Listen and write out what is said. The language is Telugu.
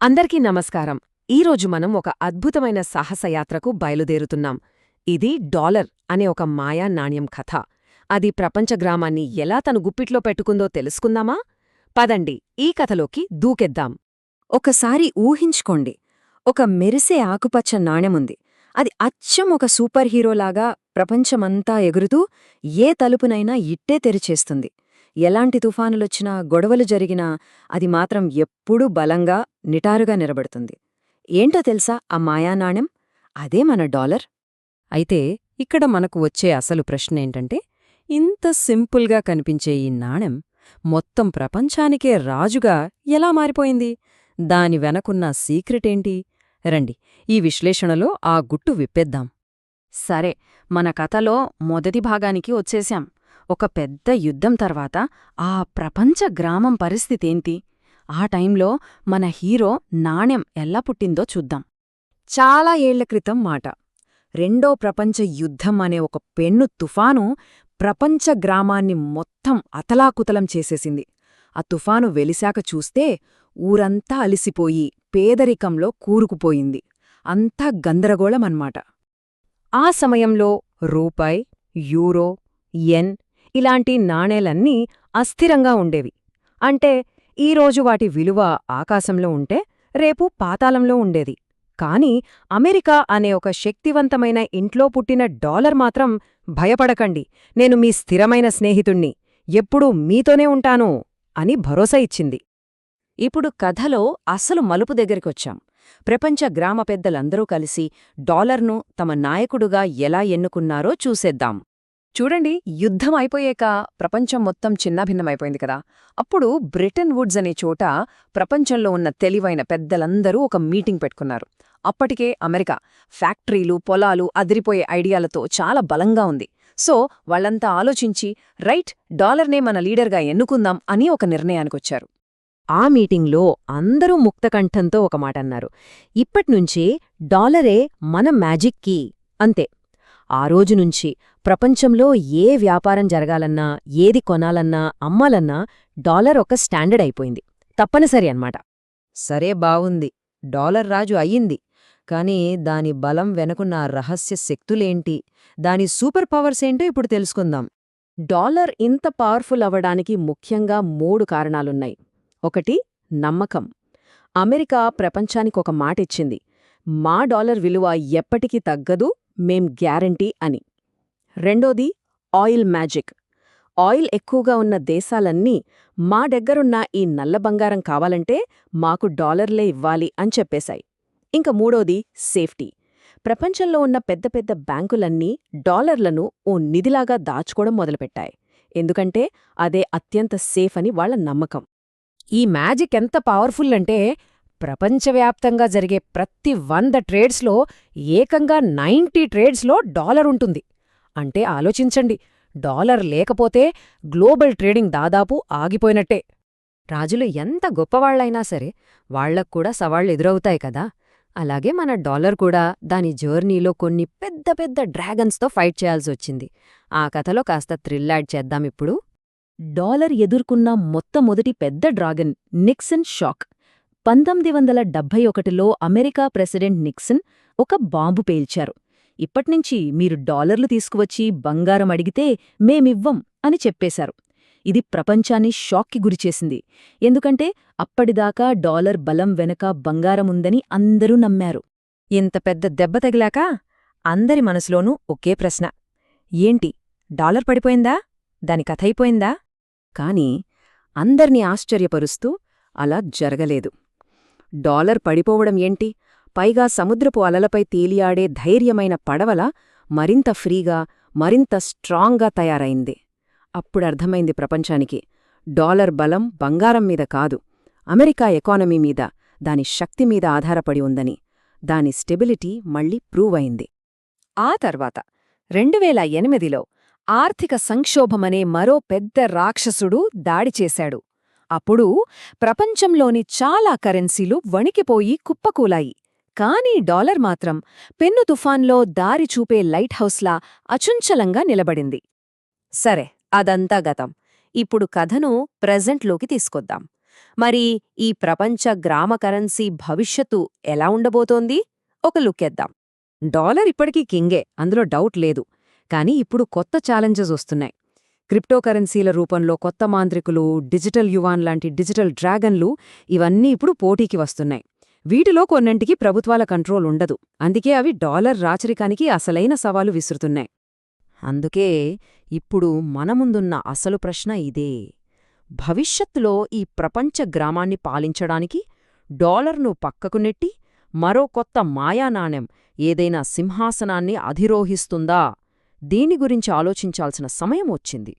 అందరికీ నమస్కారం. ఈరోజు మనం ఒక అద్భుతమైన సాహసయాత్రకు బయలుదేరుతున్నాం. ఇది డాలర్ అనే ఒక మాయా నాణ్యం కథ. అది ప్రపంచ గ్రామాన్ని ఎలా తన గుప్పిట్లో పెట్టుకుందో తెలుసుకుందామా? పదండి, ఈ కథలోకి దూకెద్దాం. ఒకసారి ఊహించుకోండి, ఒక మెరిసే ఆకుపచ్చ నాణెముంది. అది అచ్చం ఒక సూపర్ హీరోలాగా ప్రపంచమంతా ఎగురుతూ ఏ తలుపునైనా ఇట్టే తెరిచేస్తుంది. ఎలాంటి తుఫానులొచ్చినా, గొడవలు జరిగినా అది మాత్రం ఎప్పుడూ బలంగా, నిటారుగా నిలబడుతుంది. ఏంటో తెలుసా ఆ మాయానాణెం? అదే మన డాలర్. అయితే ఇక్కడ మనకు వచ్చే అసలు ప్రశ్నేంటంటే, ఇంత సింపుల్గా కనిపించే ఈ నాణెం మొత్తం ప్రపంచానికే రాజుగా ఎలా మారిపోయింది? దాని వెనకున్న సీక్రెటేంటి? రండి, ఈ విశ్లేషణలో ఆ గుట్టు విప్పేద్దాం. సరే, మన కథలో మొదటి భాగానికి వచ్చేశాం. ఒక పెద్ద యుద్ధం తర్వాత ఆ ప్రపంచ గ్రామం పరిస్థితేంటి? ఆ టైంలో మన హీరో నాణెం ఎలా పుట్టిందో చూద్దాం. చాలా ఏళ్ల క్రితం మాట. రెండో ప్రపంచ యుద్ధం అనే ఒక పెన్ను తుఫాను ప్రపంచ గ్రామాన్ని మొత్తం అతలాకుతలం చేసేసింది. ఆ తుఫాను వెలిశాక చూస్తే ఊరంతా అలిసిపోయి పేదరికంలో కూరుకుపోయింది. అంతా గందరగోళమన్మాట. ఆ సమయంలో రూపాయి, యూరో, యెన్ ఇలాంటి నాణేలన్నీ అస్థిరంగా ఉండేవి. అంటే ఈరోజు వాటి విలువ ఆకాశంలో ఉంటే రేపు పాతాళంలో ఉండేది. కాని అమెరికా అనే ఒక శక్తివంతమైన ఇంట్లో పుట్టిన డాలర్ మాత్రం భయపడకండి, నేను మీ స్థిరమైన స్నేహితుణ్ణి, ఎప్పుడూ మీతోనే ఉంటాను అని భరోసా ఇచ్చింది. ఇప్పుడు కథలో అసలు మలుపు దగ్గరికొచ్చాం. ప్రపంచ గ్రామ పెద్దలందరూ కలిసి డాలర్ను తమ నాయకుడుగా ఎలా ఎన్నుకున్నారో చూసేద్దాం. చూడండి, యుద్ధం అయిపోయాక ప్రపంచం మొత్తం చిన్నాభిన్నమైపోయింది కదా. అప్పుడు బ్రిటన్ వుడ్స్ అనే చోట ప్రపంచంలో ఉన్న తెలివైన పెద్దలందరూ ఒక మీటింగ్ పెట్టుకున్నారు. అప్పటికే అమెరికా ఫ్యాక్టరీలు, పొలాలు అదిరిపోయే ఐడియాలతో చాలా బలంగా ఉంది. సో వాళ్ళంతా ఆలోచించి రైట్, డాలర్నే మన లీడర్గా ఎన్నుకుందాం అని ఒక నిర్ణయానికొచ్చారు. ఆ మీటింగ్లో అందరూ ముక్తకంఠంతో ఒక మాటన్నారు. ఇప్పట్నుంచే డాలరే మన మ్యాజిక్ కీ. అంతే. ఆ రోజునుంచి ప్రపంచంలో ఏ వ్యాపారం జరగాలన్నా, ఏది కొనాలన్నా, అమ్మాలన్నా డాలర్ ఒక స్టాండర్డ్ అయిపోయింది. తప్పనిసరి అన్నమాట. సరే, బావుంది, డాలర్ రాజు అయ్యింది. కాని దాని బలం వెనుకున్న రహస్య శక్తులేంటి, దాని సూపర్ పవర్సేంటో ఇప్పుడు తెలుసుకుందాం. డాలర్ ఇంత పవర్ఫుల్ అవ్వడానికి ముఖ్యంగా 3 కారణాలున్నాయి. ఒకటి, నమ్మకం. అమెరికా ప్రపంచానికొక మాటిచ్చింది, మా డాలర్ విలువ ఎప్పటికీ తగ్గదు, మేం గ్యారంటీ అని. రెండోది, ఆయిల్ మ్యాజిక్. ఆయిల్ ఎక్కువగా ఉన్న దేశాలన్నీ మా దగ్గరున్న ఈ నల్ల బంగారం కావాలంటే మాకు డాలర్లే ఇవ్వాలి అని చెప్పేశాయి. ఇంక మూడోది, సేఫ్టీ. ప్రపంచంలో ఉన్న పెద్ద పెద్ద బ్యాంకులన్నీ డాలర్లను ఓ నిధిలాగా దాచుకోవడం మొదలుపెట్టాయి. ఎందుకంటే అదే అత్యంత సేఫ్ అని వాళ్ల నమ్మకం. ఈ మ్యాజిక్ ఎంత పవర్ఫుల్ అంటే ప్రపంచవ్యాప్తంగా జరిగే ప్రతి 100 ట్రేడ్స్లో ఏకంగా 90 ట్రేడ్స్లో డాలర్ ఉంటుంది. అంటే ఆలోచించండి, డాలర్ లేకపోతే గ్లోబల్ ట్రేడింగ్ దాదాపు ఆగిపోయినట్టే. రాజులు ఎంత గొప్పవాళ్లైనా సరే వాళ్లక్కూడా సవాళ్లు ఎదురవుతాయి కదా. అలాగే మన డాలర్ కూడా దాని జర్నీలో కొన్ని పెద్ద పెద్ద డ్రాగన్స్తో ఫైట్ చేయాల్సొచ్చింది. ఆ కథలో కాస్త థ్రిల్ యాడ్ చేద్దామిప్పుడు. డాలర్ ఎదుర్కొన్న మొట్టమొదటి పెద్ద డ్రాగన్ నిక్సన్ షాక్. 1971లో అమెరికా ప్రెసిడెంట్ నిక్సన్ ఒక బాంబు పేల్చారు. ఇప్పట్నుంచి మీరు డాలర్లు తీసుకువచ్చి బంగారం అడిగితే మేమివ్వం అని చెప్పేశారు. ఇది ప్రపంచాన్ని షాక్కి గురిచేసింది. ఎందుకంటే అప్పటిదాకా డాలర్ బలం వెనక బంగారముందని అందరూ నమ్మారు. ఇంత పెద్ద దెబ్బ తగిలాక అందరి మనసులోనూ ఒకే ప్రశ్న, ఏంటి, డాలర్ పడిపోయిందా? దాని కథయిపోయిందా? కాని అందర్నీ ఆశ్చర్యపరుస్తూ అలా జరగలేదు. డాలర్ పడిపోవడం ఏంటి, పైగా సముద్రపు అలలపై తేలియాడే ధైర్యమైన పడవల మరింత ఫ్రీగా, మరింత స్ట్రాంగ్గా తయారైంది. అప్పుడర్థమైంది ప్రపంచానికి, డాలర్ బలం బంగారం మీద కాదు, అమెరికా ఎకానమీ మీద, దాని శక్తి మీద ఆధారపడి ఉందని. దాని స్టెబిలిటీ మళ్లీ ప్రూవ్ అయింది. ఆ తర్వాత 2008లో ఆర్థిక సంక్షోభమనే మరో పెద్ద రాక్షసుడు దాడి చేశాడు. అప్పుడు ప్రపంచంలోని చాలా కరెన్సీలు వణికిపోయి కుప్పకూలాయి. కానీ డాలర్ మాత్రం పెన్ను తుఫాన్లో దారి చూపే లైట్ హౌస్లా అచుంచలంగా నిలబడింది. సరే, అదంతా గతం. ఇప్పుడు కథను ప్రెజెంట్లోకి తీసుకొద్దాం. మరి ఈ ప్రపంచ గ్రామ కరెన్సీ భవిష్యత్తు ఎలా ఉండబోతోంది? ఒక లుక్కేద్దాం. డాలర్ ఇప్పటికీ కింగే, అందులో డౌట్ లేదు. కానీ ఇప్పుడు కొత్త ఛాలెంజెస్ వస్తున్నాయి. క్రిప్టోకరెన్సీల రూపంలో కొత్త మాంత్రికులు, డిజిటల్ యువాన్ లాంటి డిజిటల్ డ్రాగన్లు ఇవన్నీ ఇప్పుడు పోటీకి వస్తున్నాయి. వీటిలో కొన్నింటికి ప్రభుత్వాల కంట్రోల్ ఉండదు. అందుకే అవి డాలర్ రాచరికానికి అసలైన సవాలు విసురుతున్నాయి. అందుకే ఇప్పుడు మన ముందున్న అసలు ప్రశ్న ఇదే: భవిష్యత్తులో ఈ ప్రపంచ గ్రామాన్ని పాలించడానికి డాలర్ను పక్కకు నెట్టి మరో కొత్త మాయానాణెం ఏదైనా సింహాసనాన్ని అధిరోహిస్తుందా? దీని గురించి ఆలోచించాల్సిన సమయం వచ్చింది.